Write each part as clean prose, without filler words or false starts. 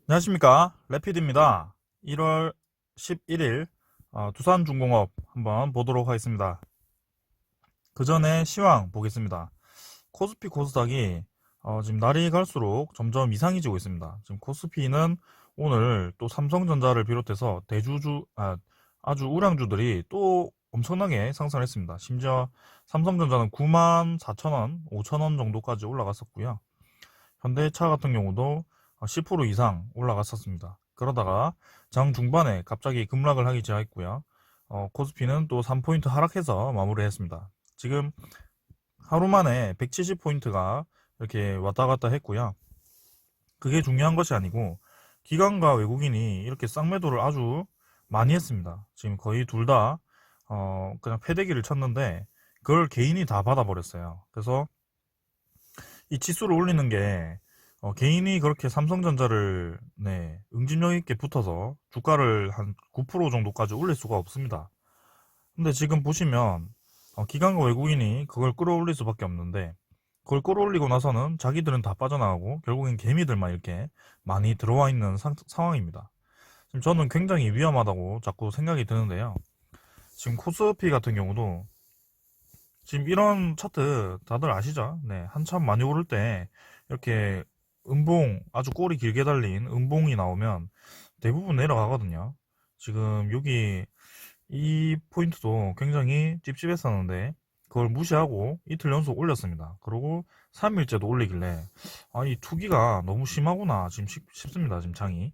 안녕하십니까, 레피드입니다. 1월 11일 두산중공업 한번 보도록 하겠습니다. 그 전에 시황 보겠습니다. 코스피 코스닥이 지금 날이 갈수록 점점 이상해지고 있습니다. 지금 코스피는 오늘 또 삼성전자를 비롯해서 아주 우량주들이 또 엄청나게 상승했습니다. 심지어 삼성전자는 94,000원, 5,000원 정도까지 올라갔었고요. 현대차 같은 경우도 10% 이상 올라갔었습니다. 그러다가 장 중반에 갑자기 급락을 하기 시작했고요. 코스피는 또 3포인트 하락해서 마무리했습니다. 지금 하루 만에 170포인트가 이렇게 왔다 갔다 했고요. 그게 중요한 것이 아니고 기관과 외국인이 이렇게 쌍매도를 아주 많이 했습니다. 지금 거의 둘 다 그냥 패대기를 쳤는데 그걸 개인이 다 받아버렸어요. 그래서 이 지수를 올리는 게 개인이 그렇게 삼성전자를 응집력 있게 붙어서 주가를 한 9% 정도까지 올릴 수가 없습니다. 근데 지금 보시면 기관과 외국인이 그걸 끌어올릴 수밖에 없는데 그걸 끌어올리고 나서는 자기들은 다 빠져나가고 결국엔 개미들만 이렇게 많이 들어와 있는 상황입니다. 지금 저는 굉장히 위험하다고 자꾸 생각이 드는데요. 지금 코스피 같은 경우도 지금 이런 차트 다들 아시죠? 네, 한참 많이 오를 때 이렇게 아주 꼬리 길게 달린 음봉이 나오면 대부분 내려가거든요. 지금 여기 이 포인트도 굉장히 찝찝했었는데 그걸 무시하고 이틀 연속 올렸습니다. 그리고 3일째도 올리길래 이 투기가 너무 심하구나 지금 싶습니다. 지금 장이.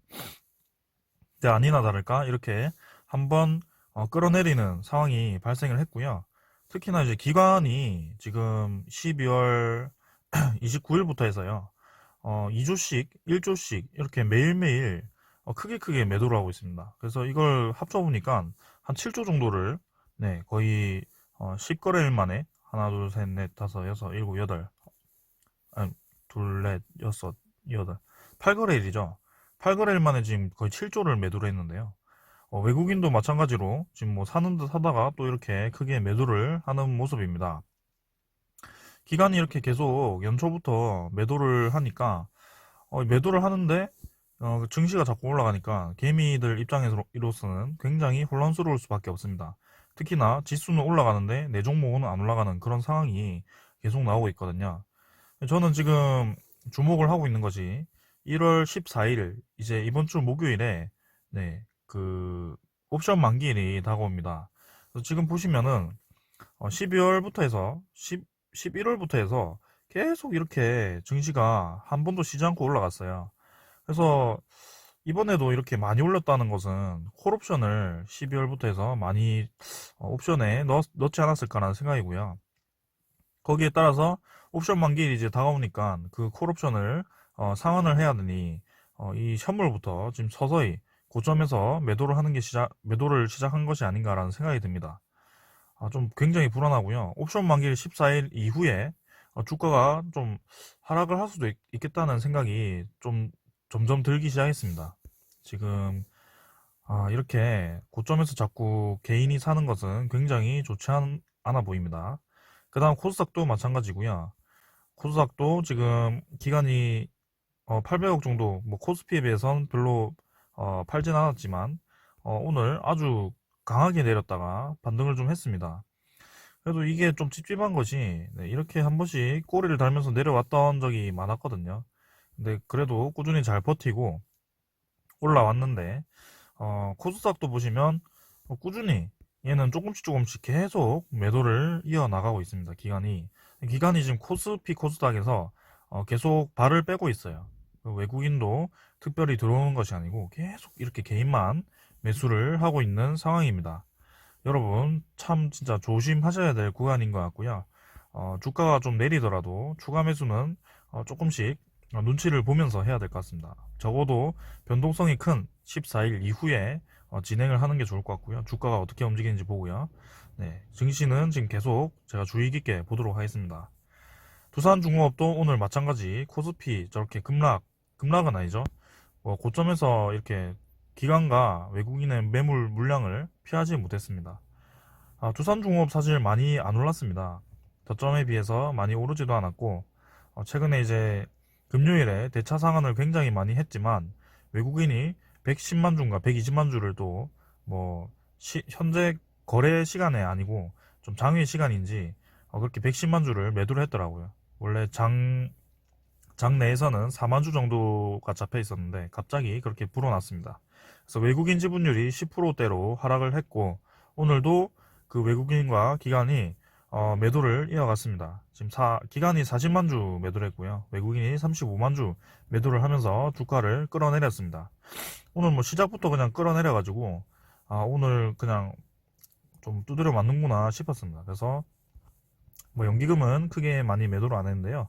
근데 아니나 다를까 이렇게 한번 끌어내리는 상황이 발생을 했고요. 특히나 이제 기관이 지금 12월 29일부터 해서요. 2조씩, 1조씩 이렇게 매일매일 크게 매도를 하고 있습니다. 그래서 이걸 합쳐보니까 한 7조 정도를 거의 10거래일 만에 하나, 둘, 셋, 넷, 다섯, 여섯, 일곱, 여덟, 아니, 둘, 넷, 여섯, 여덟, 8거래일이죠. 8거래일 만에 지금 거의 7조를 매도를 했는데요. 외국인도 마찬가지로 지금 뭐 사는 듯 하다가 또 이렇게 크게 매도를 하는 모습입니다. 기간이 이렇게 계속 연초부터 매도를 하니까 매도를 하는데 증시가 자꾸 올라가니까 개미들 입장으로서는 굉장히 혼란스러울 수밖에 없습니다. 특히나 지수는 올라가는데 내 종목은 안 올라가는 그런 상황이 계속 나오고 있거든요. 저는 지금 주목을 하고 있는 것이 1월 14일 이제 이번 주 목요일에 그 옵션 만기일이 다가옵니다. 그래서 지금 보시면은 12월부터 해서 11월부터 해서 계속 이렇게 증시가 한 번도 쉬지 않고 올라갔어요. 그래서 이번에도 이렇게 많이 올렸다는 것은 콜옵션을 12월부터 해서 많이 옵션에 넣지 않았을까라는 생각이고요. 거기에 따라서 옵션 만기일이 이제 다가오니까 그 콜옵션을 상환을 해야 되니 이 현물부터 지금 서서히 고점에서 매도를 시작한 것이 아닌가라는 생각이 듭니다. 좀 굉장히 불안하고요. 옵션 만기일 14일 이후에 주가가 좀 하락을 할 수도 있겠다는 생각이 좀 점점 들기 시작했습니다. 지금 이렇게 고점에서 자꾸 개인이 사는 것은 굉장히 좋지 않아 보입니다. 그 다음 코스닥도 마찬가지고요. 코스닥도 지금 기간이 800억 정도, 뭐 코스피에 비해서는 별로 팔진 않았지만 오늘 아주 강하게 내렸다가 반등을 좀 했습니다. 그래도 이게 좀 찝찝한 것이 이렇게 한 번씩 꼬리를 달면서 내려왔던 적이 많았거든요. 근데 그래도 꾸준히 잘 버티고 올라왔는데 코스닥도 보시면 꾸준히 얘는 조금씩 계속 매도를 이어나가고 있습니다. 기간이 지금 코스피 코스닥에서 계속 발을 빼고 있어요. 외국인도 특별히 들어오는 것이 아니고 계속 이렇게 개인만 매수를 하고 있는 상황입니다. 여러분 참 진짜 조심하셔야 될 구간인 것 같고요. 주가가 좀 내리더라도 추가 매수는 조금씩 눈치를 보면서 해야 될 것 같습니다. 적어도 변동성이 큰 14일 이후에 진행을 하는 게 좋을 것 같고요. 주가가 어떻게 움직이는지 보고요. 증시는 지금 계속 제가 주의 깊게 보도록 하겠습니다. 두산중공업도 오늘 마찬가지 코스피 저렇게 급락은 아니죠. 고점에서 이렇게 기관과 외국인의 매물 물량을 피하지 못했습니다. 두산중공업 사실 많이 안 올랐습니다. 저점에 비해서 많이 오르지도 않았고 최근에 이제 금요일에 대차 상환을 굉장히 많이 했지만 외국인이 110만 주인가 120만 주를 또 뭐 현재 거래 시간에 아니고 좀 장외 시간인지 그렇게 110만 주를 매도를 했더라고요. 원래 장 내에서는 4만 주 정도가 잡혀 있었는데 갑자기 그렇게 불어났습니다. 그래서 외국인 지분율이 10%대로 하락을 했고 오늘도 그 외국인과 기관이 매도를 이어갔습니다. 지금 기관이 40만 주 매도를 했고요. 외국인이 35만 주 매도를 하면서 주가를 끌어내렸습니다. 오늘 뭐 시작부터 그냥 끌어내려가지고 오늘 그냥 좀 두드려 맞는구나 싶었습니다. 그래서 뭐 연기금은 크게 많이 매도를 안 했는데요.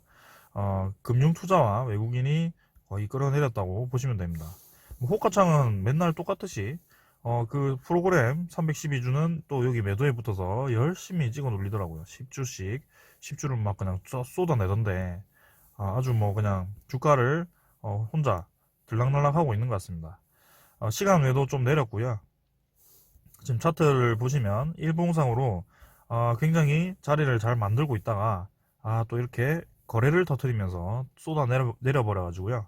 금융투자와 외국인이 거의 끌어내렸다고 보시면 됩니다. 뭐 호가창은 맨날 똑같듯이 그 프로그램 312주는 또 여기 매도에 붙어서 열심히 찍어 눌리더라고요. 10주를 막 그냥 쏟아내던데 아주 뭐 그냥 주가를 혼자 들락날락 하고 있는 것 같습니다. 시간 외도 좀 내렸고요. 지금 차트를 보시면 일봉상으로 굉장히 자리를 잘 만들고 있다가 또 이렇게 거래를 터뜨리면서 쏟아 내려버려 가지고요.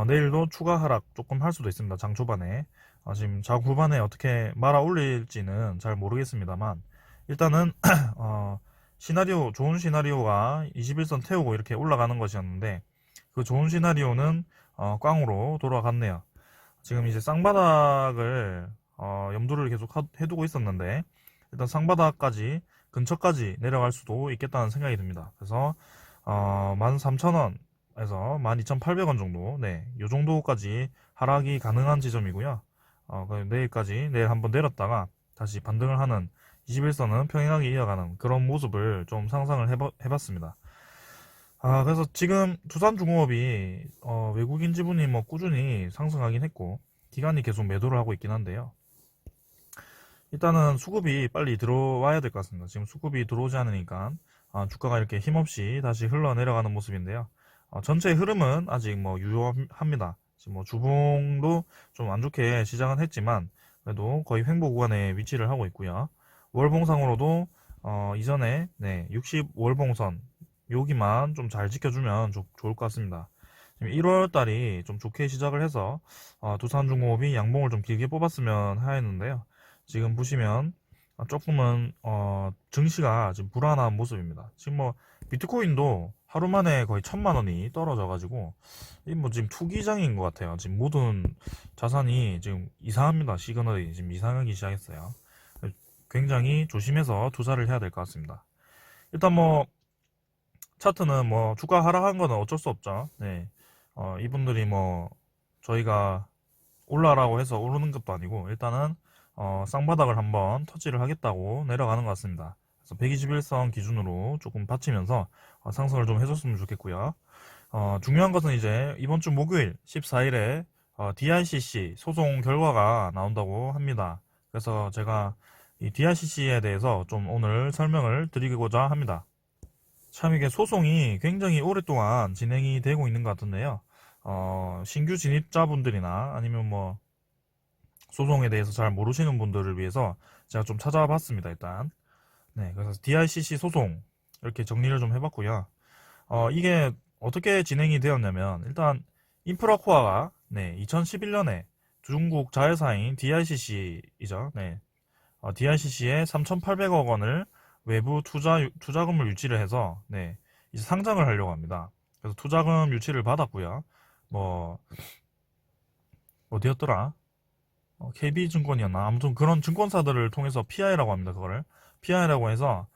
내일도 추가 하락 조금 할 수도 있습니다. 장 초반에 지금 장 후반에 어떻게 말아 올릴지는 잘 모르겠습니다만 일단은 좋은 시나리오가 21선 태우고 이렇게 올라가는 것이었는데 그 좋은 시나리오는 꽝으로 돌아갔네요. 지금 이제 쌍바닥을 염두를 계속 해두고 있었는데 일단 쌍바닥까지 근처까지 내려갈 수도 있겠다는 생각이 듭니다. 그래서 13,000원에서 12,800원 정도, 네, 요 정도까지 하락이 가능한 지점이고요. 내일 한번 내렸다가 다시 반등을 하는 21선은 평행하게 이어가는 그런 모습을 좀 상상을 해봤습니다. 그래서 지금 두산중공업이 외국인 지분이 뭐 꾸준히 상승하긴 했고 기관이 계속 매도를 하고 있긴 한데요. 일단은 수급이 빨리 들어와야 될 것 같습니다. 지금 수급이 들어오지 않으니까 주가가 이렇게 힘없이 다시 흘러내려가는 모습인데요. 전체 흐름은 아직 뭐 유효합니다. 지금 뭐 주봉도 좀 안 좋게 시작은 했지만 그래도 거의 횡보 구간에 위치를 하고 있고요. 월봉상으로도 이전에 60월봉선 여기만 좀 잘 지켜주면 좋을 것 같습니다. 지금 1월 달이 좀 좋게 시작을 해서 두산중공업이 양봉을 좀 길게 뽑았으면 하였는데요. 지금 보시면 조금은 증시가 지금 불안한 모습입니다. 지금 뭐 비트코인도 하루 만에 거의 1,000만 원이 떨어져 가지고 이 뭐 지금 투기장인 것 같아요. 지금 모든 자산이 지금 이상합니다. 시그널이 지금 이상하기 시작했어요. 굉장히 조심해서 투자를 해야 될 것 같습니다. 일단 뭐 차트는 뭐 주가 하락한 거는 어쩔 수 없죠. 네. 이분들이 뭐 저희가 올라라고 해서 오르는 것도 아니고 일단은 쌍바닥을 한번 터치를 하겠다고 내려가는 것 같습니다. 그래서 121선 기준으로 조금 받치면서 상승을 좀 해줬으면 좋겠고요. 중요한 것은 이제 이번 주 목요일 14일에 DICC 소송 결과가 나온다고 합니다. 그래서 제가 이 DICC에 대해서 좀 오늘 설명을 드리고자 합니다. 참 이게 소송이 굉장히 오랫동안 진행이 되고 있는 것 같은데요. 신규 진입자분들이나 아니면 뭐 소송에 대해서 잘 모르시는 분들을 위해서 제가 좀 찾아봤습니다, 일단. 네, 그래서 DICC 소송 이렇게 정리를 좀 해봤고요. 이게 어떻게 진행이 되었냐면 일단 인프라코아가 2011년에 중국 자회사인 DICC이죠. 네, DICC에 3,800억 원을 외부 투자금을 유치를 해서 이제 상장을 하려고 합니다. 그래서 투자금 유치를 받았고요. 뭐 어디였더라? KB증권이었나? 아무튼 그런 증권사들을 통해서 PI라고 합니다. 그거를 PI라고 해서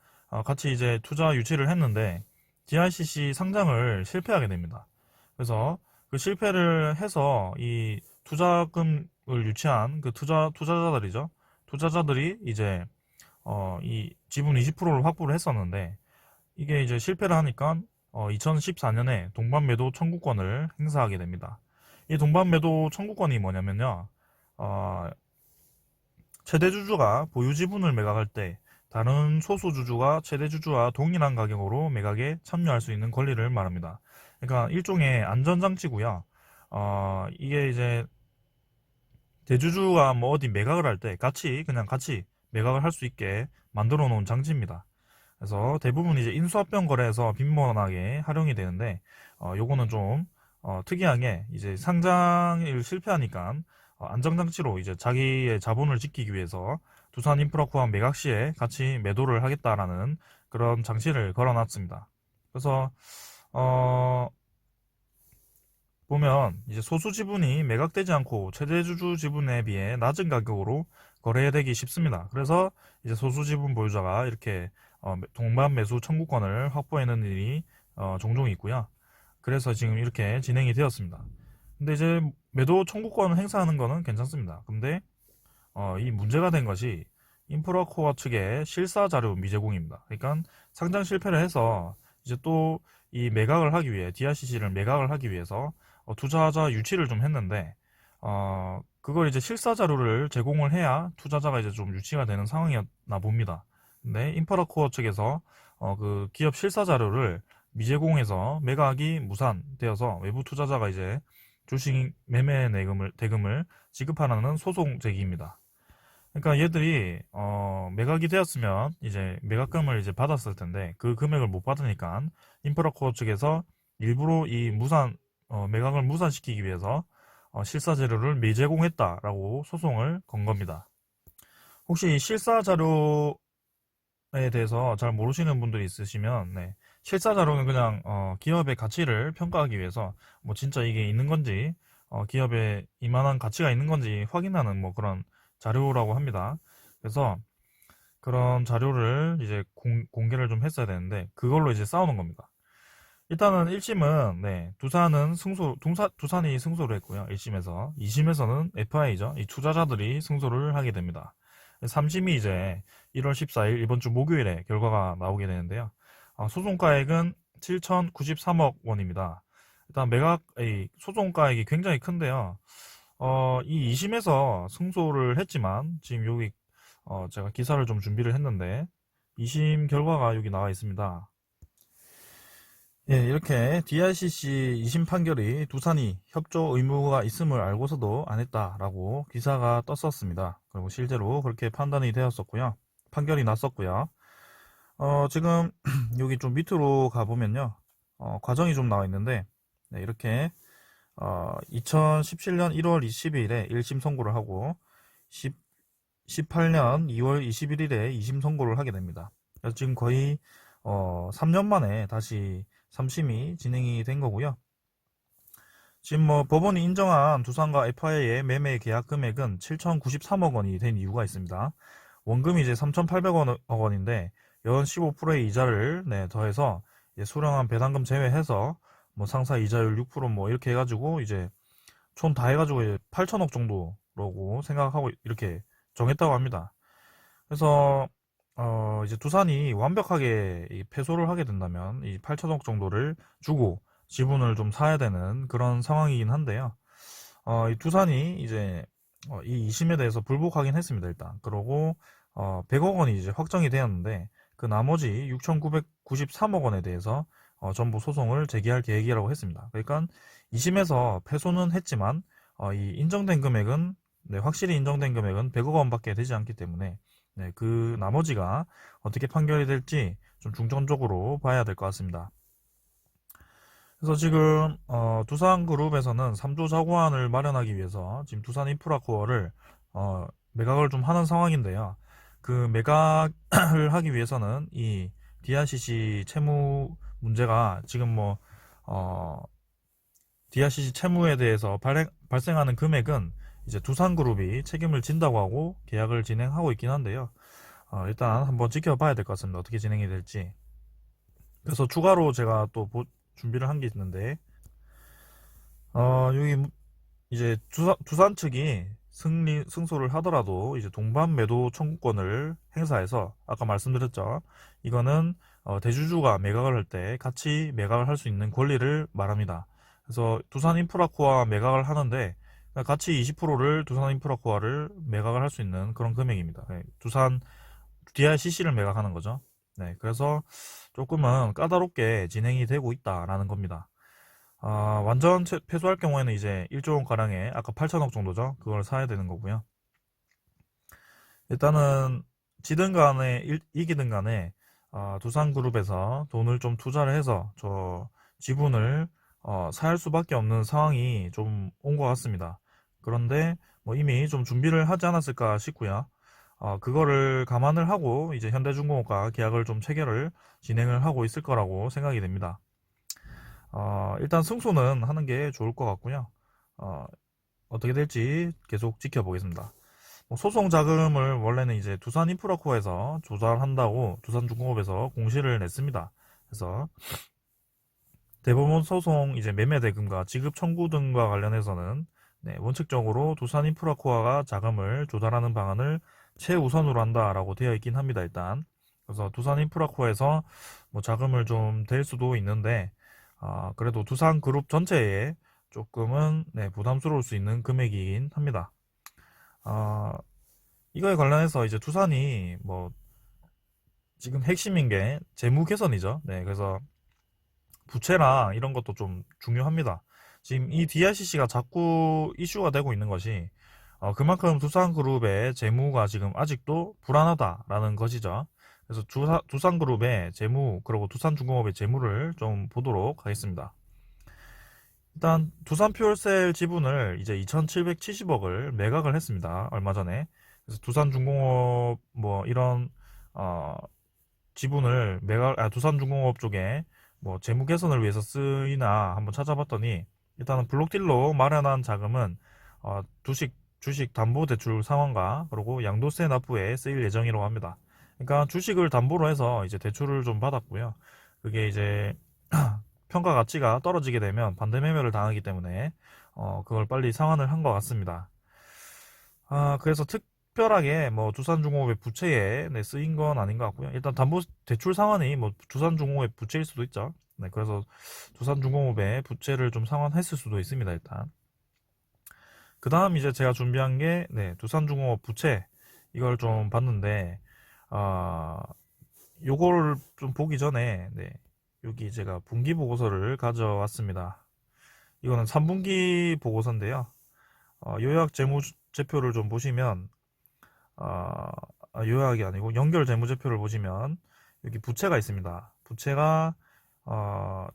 같이 이제 투자 유치를 했는데 DICC 상장을 실패하게 됩니다. 그래서 그 실패를 해서 이 투자금을 유치한 그 투자자들이죠. 투자자들이 이제 이 지분 20%를 확보를 했었는데 이게 이제 실패를 하니까 2014년에 동반매도 청구권을 행사하게 됩니다. 이 동반매도 청구권이 뭐냐면요. 최대 주주가 보유 지분을 매각할 때 다른 소수 주주가 최대 주주와 동일한 가격으로 매각에 참여할 수 있는 권리를 말합니다. 그러니까 일종의 안전장치고요. 이게 이제 대주주가 뭐 어디 매각을 할 때 그냥 같이 매각을 할 수 있게 만들어 놓은 장치입니다. 그래서 대부분 이제 인수합병 거래에서 빈번하게 활용이 되는데 요거는 좀 특이하게 이제 상장을 실패하니까 안정장치로 이제 자기의 자본을 지키기 위해서 두산인프라코어 매각 시에 같이 매도를 하겠다라는 그런 장치를 걸어놨습니다. 그래서 어, 보면 이제 소수 지분이 매각되지 않고 최대 주주 지분에 비해 낮은 가격으로 거래되기 쉽습니다. 그래서 이제 소수 지분 보유자가 이렇게 동반 매수 청구권을 확보해내는 일이 종종 있고요. 그래서 지금 이렇게 진행이 되었습니다. 근데 이제 매도 청구권을 행사하는 거는 괜찮습니다. 근데 이 문제가 된 것이 인프라코어 측의 실사 자료 미제공입니다. 그러니까 상장 실패를 해서 이제 또 이 매각을 하기 위해 DRCC를 매각을 하기 위해서 투자자 유치를 좀 했는데 그걸 이제 실사 자료를 제공을 해야 투자자가 이제 좀 유치가 되는 상황이었나 봅니다. 근데 인프라코어 측에서 그 기업 실사 자료를 미제공해서 매각이 무산되어서 외부 투자자가 이제 주식 매매 대금을 지급하라는 소송 제기입니다. 그러니까 얘들이 매각이 되었으면 이제 매각금을 이제 받았을 텐데 그 금액을 못 받으니까 인프라코어 측에서 일부러 이 매각을 무산시키기 위해서 실사 자료를 미제공했다라고 소송을 건 겁니다. 혹시 이 실사 자료에 대해서 잘 모르시는 분들이 있으시면 네, 실사 자료는 그냥 기업의 가치를 평가하기 위해서 뭐 진짜 이게 있는 건지 기업에 이만한 가치가 있는 건지 확인하는 뭐 그런 자료라고 합니다. 그래서 그런 자료를 이제 공개를 좀 했어야 되는데 그걸로 이제 싸우는 겁니다. 일단은 1심은 네, 두산이 승소를 했고요. 1심에서 2심에서는 FI죠. 이 투자자들이 승소를 하게 됩니다. 3심이 이제 1월 14일 이번 주 목요일에 결과가 나오게 되는데요. 소송가액은 7,093억 원입니다. 일단 소송가액이 굉장히 큰데요. 이 2심에서 승소를 했지만 지금 여기 제가 기사를 좀 준비를 했는데 2심 결과가 여기 나와 있습니다. 예, 이렇게 DRCC 2심 판결이 두산이 협조 의무가 있음을 알고서도 안 했다라고 기사가 떴었습니다. 그리고 실제로 그렇게 판단이 되었었고요. 판결이 났었고요. 지금 여기 좀 밑으로 가보면요. 과정이 좀 나와 있는데 네, 이렇게 2017년 1월 20일에 1심 선고를 하고 18년 2월 21일에 2심 선고를 하게 됩니다. 그래서 지금 거의 3년 만에 다시 3심이 진행이 된 거고요. 지금 뭐 법원이 인정한 두산과 FI의 매매 계약 금액은 7,093억 원이 된 이유가 있습니다. 원금이 이제 3,800억 원인데 연 15%의 이자를 더해서 수령한 배당금 제외해서 뭐 상사 이자율 6%뭐 이렇게 해가지고 이제 총 다 해가지고 8천억 정도라고 생각하고 이렇게 정했다고 합니다. 그래서 이제 두산이 완벽하게 패소를 하게 된다면 이 8천억 정도를 주고 지분을 좀 사야 되는 그런 상황이긴 한데요. 이 두산이 이제 이 2심에 대해서 불복하긴 했습니다. 일단 그러고 100억 원이 이제 확정이 되었는데 그 나머지 6,993억 원에 대해서 전부 소송을 제기할 계획이라고 했습니다. 그러니까 2심에서 패소는 했지만 이 인정된 금액은 확실히 인정된 금액은 100억 원밖에 되지 않기 때문에 그 나머지가 어떻게 판결이 될지 좀 중점적으로 봐야 될 것 같습니다. 그래서 지금 두산그룹에서는 3조 자구안을 마련하기 위해서 지금 두산인프라코어를 매각을 좀 하는 상황인데요. 그 매각을 하기 위해서는 이 DRCC 채무 문제가 지금 뭐 DRCC 채무에 대해서 발생하는 금액은 이제 두산그룹이 책임을 진다고 하고 계약을 진행하고 있긴 한데요. 일단 한번 지켜봐야 될 것 같습니다. 어떻게 진행이 될지. 그래서 추가로 제가 또 준비를 한 게 있는데, 여기 이제 두산 측이 승소를 하더라도 이제 동반 매도 청구권을 행사해서 아까 말씀드렸죠. 이거는 대주주가 매각을 할 때 같이 매각을 할 수 있는 권리를 말합니다. 그래서 두산인프라코어와 매각을 하는데 같이 20%를 두산인프라코어를 매각을 할 수 있는 그런 금액입니다. 두산 DRCC를 매각하는 거죠. 네, 그래서 조금은 까다롭게 진행이 되고 있다라는 겁니다. 완전 패소할 경우에는 이제 1조 원 가량의 아까 8천억 정도죠. 그걸 사야 되는 거고요. 일단은 지든 간에 이기든 간에 두산그룹에서 돈을 좀 투자를 해서 저 지분을 살 수밖에 없는 상황이 좀 온 것 같습니다. 그런데 뭐 이미 좀 준비를 하지 않았을까 싶고요. 그거를 감안을 하고 이제 현대중공업과 계약을 좀 체결을 진행을 하고 있을 거라고 생각이 됩니다. 일단 승소는 하는 게 좋을 것 같고요. 어, 어떻게 될지 계속 지켜보겠습니다. 뭐 소송 자금을 원래는 이제 두산인프라코에서 조달한다고 두산중공업에서 공시를 냈습니다. 그래서 대법원 소송 이제 매매 대금과 지급 청구 등과 관련해서는 네, 원칙적으로 두산인프라코아가 자금을 조달하는 방안을 최우선으로 한다라고 되어 있긴 합니다. 일단 그래서 두산인프라코에서 뭐 자금을 좀 댈 수도 있는데 그래도 두산그룹 전체에 조금은 네, 부담스러울 수 있는 금액이긴 합니다. 아, 이거에 관련해서 이제 두산이 뭐 지금 핵심인 게 재무 개선이죠. 네, 그래서 부채랑 이런 것도 좀 중요합니다. 지금 이 DRCC가 자꾸 이슈가 되고 있는 것이 그만큼 두산그룹의 재무가 지금 아직도 불안하다라는 것이죠. 그래서 두산그룹의 재무 그리고 두산중공업의 재무를 좀 보도록 하겠습니다. 일단 두산퓨얼셀 지분을 이제 2,770억을 매각을 했습니다. 얼마 전에. 그래서 두산중공업 뭐 이런 지분을 두산중공업 쪽에 뭐 재무 개선을 위해서 쓰이나 한번 찾아봤더니 일단은 블록딜로 마련한 자금은 주식 담보 대출 상환과 그리고 양도세 납부에 쓰일 예정이라고 합니다. 그러니까 주식을 담보로 해서 이제 대출을 좀 받았고요. 그게 이제 평가 가치가 떨어지게 되면 반대 매매를 당하기 때문에 그걸 빨리 상환을 한 것 같습니다. 그래서 특별하게 뭐 두산중공업의 부채에 네, 쓰인 건 아닌 것 같고요. 일단 담보 대출 상환이 뭐 두산중공업의 부채일 수도 있죠. 네, 그래서 두산중공업의 부채를 좀 상환했을 수도 있습니다. 일단 그 다음 이제 제가 준비한 게 네, 두산중공업 부채 이걸 좀 봤는데 요걸 좀 보기 전에 네, 여기 제가 분기 보고서를 가져왔습니다. 이거는 3분기 보고서인데요. 요약 재무제표를 좀 보시면 요약이 아니고 연결 재무제표를 보시면 여기 부채가 있습니다. 부채가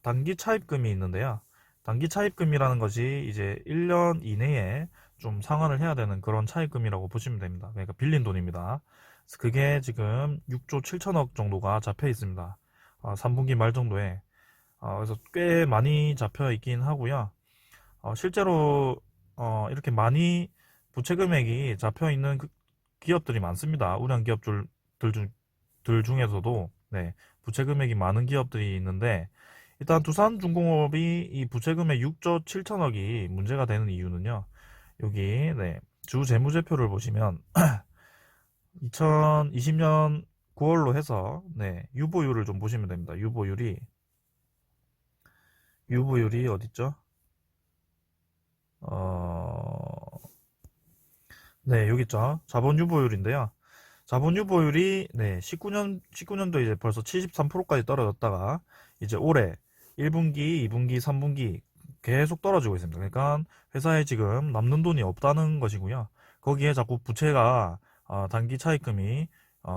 단기 차입금이 있는데요. 단기 차입금이라는 것이 이제 1년 이내에 좀 상환을 해야 되는 그런 차입금이라고 보시면 됩니다. 그러니까 빌린 돈입니다. 그래서 그게 지금 6조 7천억 정도가 잡혀 있습니다. 3분기 말 정도에. 그래서 꽤 많이 잡혀 있긴 하고요. 실제로 이렇게 많이 부채 금액이 잡혀 있는 기업들이 많습니다. 우량 기업들 중에서도 네, 부채 금액이 많은 기업들이 있는데 일단 두산중공업이 이 부채 금액 6조 7천억이 문제가 되는 이유는요. 여기 네, 주 재무제표를 보시면 2020년 9월로 해서 네, 유보율을 좀 보시면 됩니다. 유보율이 어딨죠? 네, 여기 있죠. 자본 유보율인데요. 자본 유보율이 네, 19년도 이제 벌써 73%까지 떨어졌다가 이제 올해 1분기, 2분기, 3분기 계속 떨어지고 있습니다. 그러니까 회사에 지금 남는 돈이 없다는 것이고요. 거기에 자꾸 부채가 단기 차입금이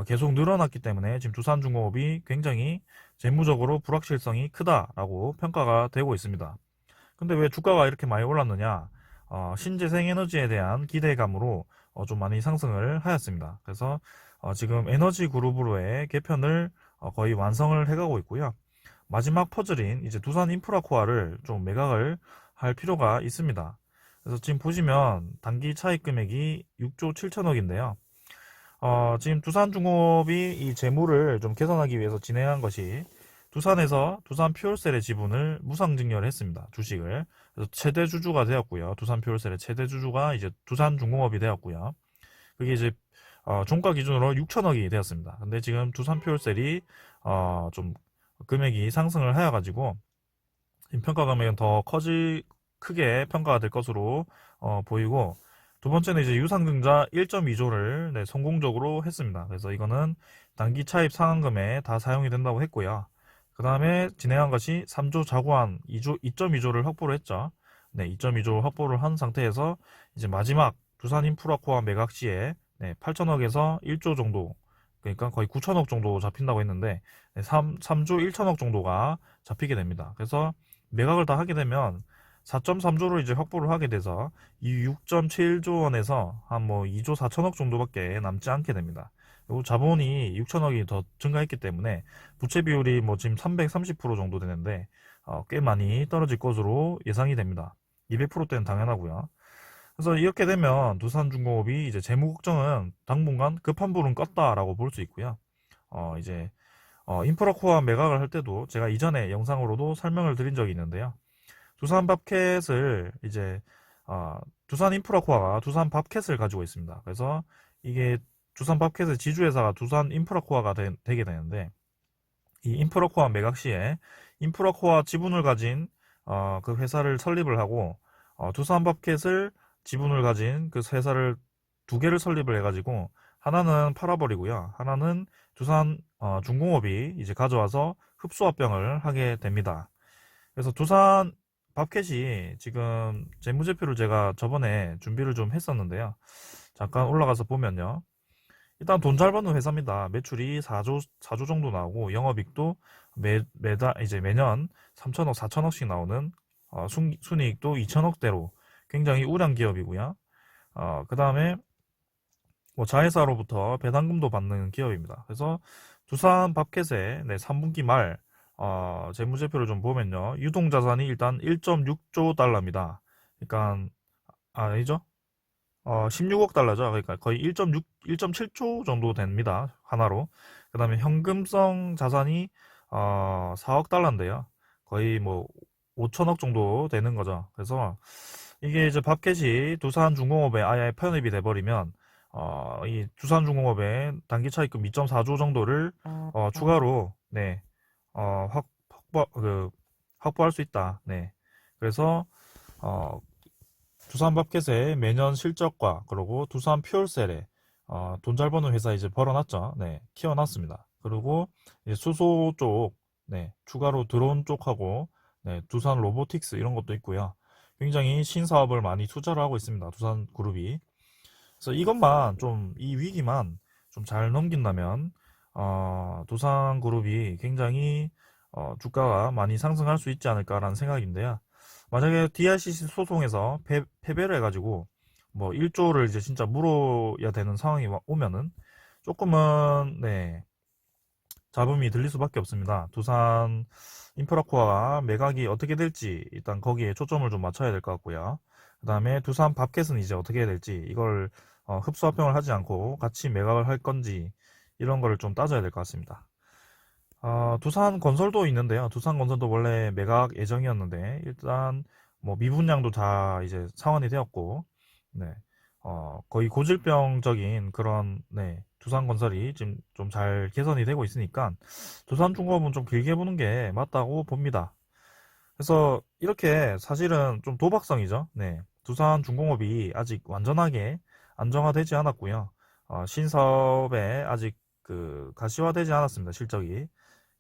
계속 늘어났기 때문에 지금 두산중공업이 굉장히 재무적으로 불확실성이 크다라고 평가가 되고 있습니다. 근데 왜 주가가 이렇게 많이 올랐느냐? 신재생에너지에 대한 기대감으로 좀 많이 상승을 하였습니다. 그래서 지금 에너지 그룹으로의 개편을 거의 완성을 해가고 있고요. 마지막 퍼즐인 이제 두산 인프라코아를 좀 매각을 할 필요가 있습니다. 그래서 지금 보시면 단기 차익 금액이 6조 7천억인데요. 지금 두산중공업이 이 재무를 좀 개선하기 위해서 진행한 것이 두산에서 두산 퓨얼셀의 지분을 무상증여를 했습니다. 주식을. 그래서 최대 주주가 되었고요. 두산 퓨얼셀의 최대 주주가 이제 두산중공업이 되었고요. 그게 이제 종가 기준으로 6천억이 되었습니다. 근데 지금 두산 퓨얼셀이 좀 금액이 상승을 하여가지고 평가 금액은 더 크게 평가가 될 것으로 보이고 두 번째는 이제 유상증자 1.2조를 네, 성공적으로 했습니다. 그래서 이거는 단기 차입 상환금에 다 사용이 된다고 했고요. 그 다음에 진행한 것이 3조 자구안 2.2조를 확보를 했죠. 네, 2.2조 확보를 한 상태에서 이제 마지막 두산인프라코아 매각 시에 네, 8천억에서 1조 정도, 그러니까 거의 9천억 정도 잡힌다고 했는데 네, 3조 1천억 정도가 잡히게 됩니다. 그래서 매각을 다 하게 되면 4.3조로 이제 확보를 하게 돼서 이 6.7조 원에서 한 뭐 2조 4천억 정도밖에 남지 않게 됩니다. 그리고 자본이 6천억이 더 증가했기 때문에 부채 비율이 뭐 지금 330% 정도 되는데 꽤 많이 떨어질 것으로 예상이 됩니다. 200%대는 당연하고요. 그래서 이렇게 되면 두산중공업이 이제 재무 걱정은 당분간 급한 불은 껐다라고 볼 수 있고요. 이제 인프라코어 매각을 할 때도 제가 이전에 영상으로도 설명을 드린 적이 있는데요. 두산밥켓을 이제 두산인프라코어가 두산밥켓을 가지고 있습니다. 그래서 이게 두산밥켓의 지주회사가 두산인프라코어가 되게 되는데 이 인프라코어 매각 시에 인프라코어 지분을 가진 그 회사를 설립을 하고 두산밥켓을 지분을 가진 그 회사를 두 개를 설립을 해가지고 하나는 팔아버리고요. 하나는 두산 중공업이 이제 가져와서 흡수합병을 하게 됩니다. 그래서 두산 밥켓이 지금 재무제표를 제가 저번에 준비를 좀 했었는데요. 잠깐 올라가서 보면요. 일단 돈 잘 버는 회사입니다. 매출이 4조 정도 나오고 영업이익도 매달 이제 매년 3천억, 4천억씩 나오는 순이익도 2천억대로 굉장히 우량 기업이고요. 그 다음에 뭐 자회사로부터 배당금도 받는 기업입니다. 그래서 두산 밥켓의 3분기 말 재무제표를 좀 보면요. 유동자산이 일단 1.6조 달러입니다. 그러니까 아니죠? 16억 달러죠. 그러니까 거의 1.7조 정도 됩니다. 하나로. 그 다음에 현금성 자산이 4억 달러인데요. 거의 뭐 5천억 정도 되는 거죠. 그래서 이게 이제 밥켓이 두산중공업에 아예 편입이 돼버리면 이 두산중공업의 단기 차입금 2.4조 정도를 추가로 확보할 수 있다. 네. 그래서 어, 두산밥켓의 매년 실적과 그리고 두산 퓨얼셀에 돈 잘 버는 회사 이제 벌어놨죠. 네, 키워놨습니다. 그리고 이제 수소 쪽, 추가로 드론 쪽하고 두산 로보틱스 이런 것도 있고요. 굉장히 신사업을 많이 투자를 하고 있습니다. 두산 그룹이. 그래서 이것만 좀 이 위기만 좀 잘 넘긴다면 두산 그룹이 굉장히 주가가 많이 상승할 수 있지 않을까라는 생각인데요. 만약에 DRCC 소송에서 패배를 해가지고 뭐 1조를 이제 진짜 물어야 되는 상황이 오면은 조금은 잡음이 들릴 수밖에 없습니다. 두산 인프라코어가 매각이 어떻게 될지 일단 거기에 초점을 좀 맞춰야 될 것 같고요. 그 다음에 두산 밥켓은 이제 어떻게 해야 될지 이걸 흡수합병을 하지 않고 같이 매각을 할 건지 이런 거를 좀 따져야 될 것 같습니다. 두산 건설도 있는데요. 두산 건설도 원래 매각 예정이었는데 일단 뭐 미분양도 다 이제 상환이 되었고 거의 고질병적인 그런 두산 건설이 지금 좀 잘 개선이 되고 있으니까 두산중공업은 좀 길게 보는 게 맞다고 봅니다. 그래서 이렇게 사실은 좀 도박성이죠. 두산중공업이 아직 완전하게 안정화되지 않았고요. 신사업에 아직 그 가시화되지 않았습니다. 실적이.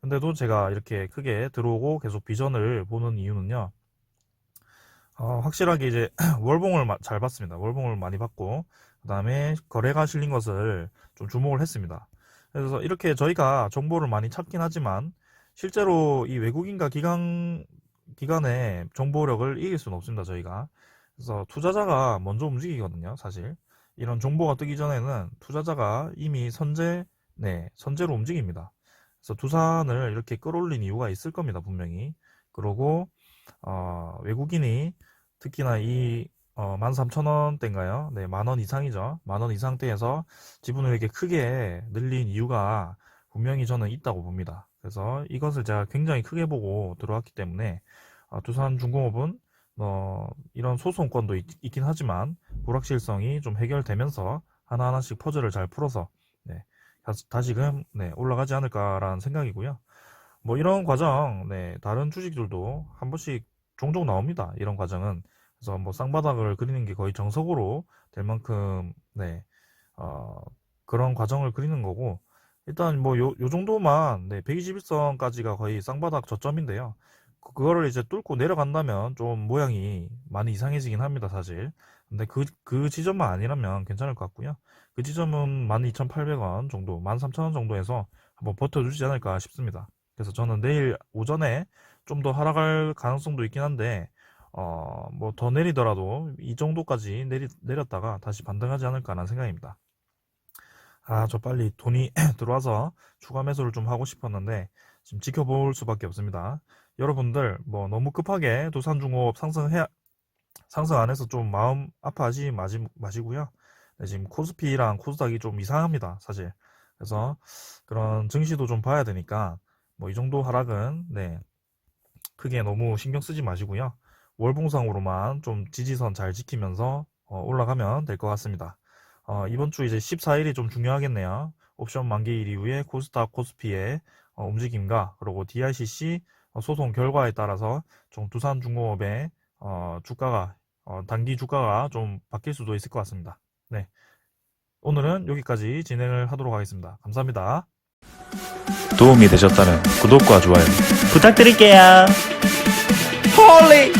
근데도 제가 이렇게 크게 들어오고 계속 비전을 보는 이유는요. 확실하게 이제 월봉을 잘 봤습니다. 월봉을 많이 봤고 그 다음에 거래가 실린 것을 좀 주목을 했습니다. 그래서 이렇게 저희가 정보를 많이 찾긴 하지만 실제로 이 외국인과 기관의 정보력을 이길 수는 없습니다. 저희가. 그래서 투자자가 먼저 움직이거든요. 사실 이런 정보가 뜨기 전에는 투자자가 이미 선제로 움직입니다. 그래서 두산을 이렇게 끌어올린 이유가 있을 겁니다. 분명히. 그러고 외국인이 특히나 이 13,000원대인가요? 네, 만 원 이상이죠. 만 원 이상대에서 지분을 이렇게 크게 늘린 이유가 분명히 저는 있다고 봅니다. 그래서 이것을 제가 굉장히 크게 보고 들어왔기 때문에 두산중공업은 이런 소송권도 있긴 하지만 불확실성이 좀 해결되면서 하나하나씩 퍼즐을 잘 풀어서 다시금 올라가지 않을까라는 생각이고요. 뭐 이런 과정, 다른 주식들도 한 번씩 종종 나옵니다. 이런 과정은. 그래서 뭐 쌍바닥을 그리는 게 거의 정석으로 될 만큼, 어, 그런 과정을 그리는 거고, 일단 뭐 요 정도만, 121선까지가 거의 쌍바닥 저점인데요. 그거를 이제 뚫고 내려간다면 좀 모양이 많이 이상해지긴 합니다, 사실. 근데 그 지점만 아니라면 괜찮을 것 같고요. 그 지점은 12,800원 정도, 13,000원 정도에서 한번 버텨주지 않을까 싶습니다. 그래서 저는 내일 오전에 좀 더 하락할 가능성도 있긴 한데, 뭐 더 내리더라도 이 정도까지 내렸다가 다시 반등하지 않을까라는 생각입니다. 저 빨리 돈이 들어와서 추가 매수를 좀 하고 싶었는데 지금 지켜볼 수밖에 없습니다. 여러분들 뭐 너무 급하게 두산중공업 상승 안 해서 좀 마음 아파하지 마시고요. 네, 지금 코스피랑 코스닥이 좀 이상합니다, 사실. 그래서 그런 증시도 좀 봐야 되니까 뭐 이 정도 하락은 네, 크게 너무 신경 쓰지 마시고요. 월봉상으로만 좀 지지선 잘 지키면서 올라가면 될 것 같습니다. 이번 주 이제 14일이 좀 중요하겠네요. 옵션 만기일 이후에 코스닥, 코스피의 움직임과 그리고 DICC 소송 결과에 따라서 좀 두산중공업의 주가가 단기 주가가 좀 바뀔 수도 있을 것 같습니다. 네, 오늘은 여기까지 진행을 하도록 하겠습니다. 감사합니다. 도움이 되셨다면 구독과 좋아요 부탁드릴게요. 홀리